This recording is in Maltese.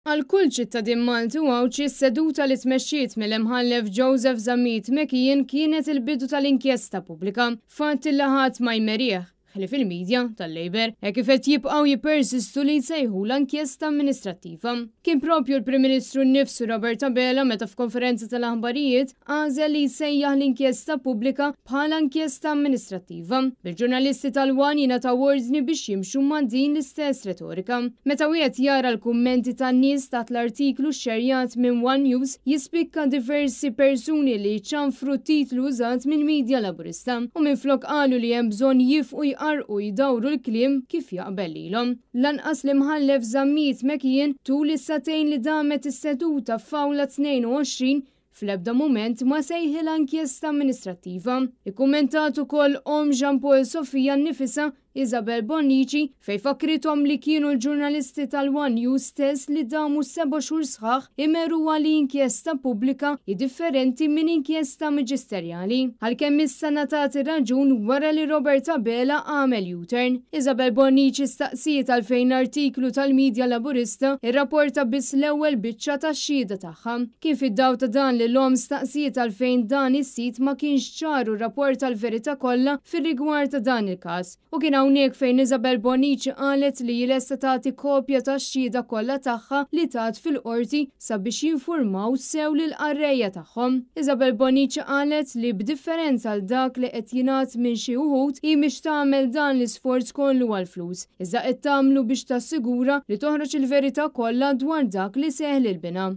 Għal kull ċittadin Malti u għawċi s-seduta li tmexxiet mill-imħallef Joseph Zammit Mekien kienet il-bidu tal-inkjesta pubblika fatt il-laħat ma jmerieħ ħlif il-medja tal-Labor kif qed jibqgħu jippersistu li jsejħu l-inkjesta amministrattiva. Kien propju l-Prim Ministru nnifsu Robert Abela meta f'konferenza tal-aħbarijiet għażel li jsejjaħ l-inkjesta pubblika bħala inkjesta amministrattiva. Bil-ġurnalisti tal-Wan jingħataw ordni biex jimxu ma' din l-istess retorika. Meta wieħed jara l-kummenti tan-nies taħt l-artiklu xxerjat minn One News jispikka diversi persuni li ċanfru titlu użat mill-medja Laburista u minflok qalu li hemm bżonn jifqu u jdawru l-kliem kif jaqbel lilhom. Lanqas l-imħallef Zammit Mekien tul is-satejn li damet is-seduta f'awla 22 fl-ebda mument ma sejħi l-inkjesta amministrattiva. Ikkummentat ukoll Jean Paul Sofija nnifisha Isabel Bonnici fej fakrithom li kienu l-ġurnalisti tal-One News stess li damu 7 xhur sħaħ imeru għal inkjesta pubblika differenti minn inkjesta maġisterjali. Għalkemm issa natati raġun wara li Robert Abela għamel U-turn. Isabel Bonnici staqsiet għalfejn artiklu tal-medja Laburista irrapporta biss l-ewwel biċċa tax-xhieda tagħha. Kien fid-daw ta' dan li l-om staqsiet għalfejn dan is-sit ma kienx ċaru rapport tal-verità kollha fir-rigward ta' dan il-każ. U kien hawnhekk fejn Isabel Bonnici qalet li jilesta tagħti kopja tax-xhieda kollha tagħha li tat fil-qorti sabiex jinfurmaw sew lil qarrejja tagħhom. Isabel Bonnici qalet li b'differenza għal dak li qed jingħad minn xi wħud hi mhix tagħmel dan l-isforz kollu għall-flus. Iżda qed tagħmlu biex tassigura li toħroġ il-verità kollha dwar dak li seħħ lil bina.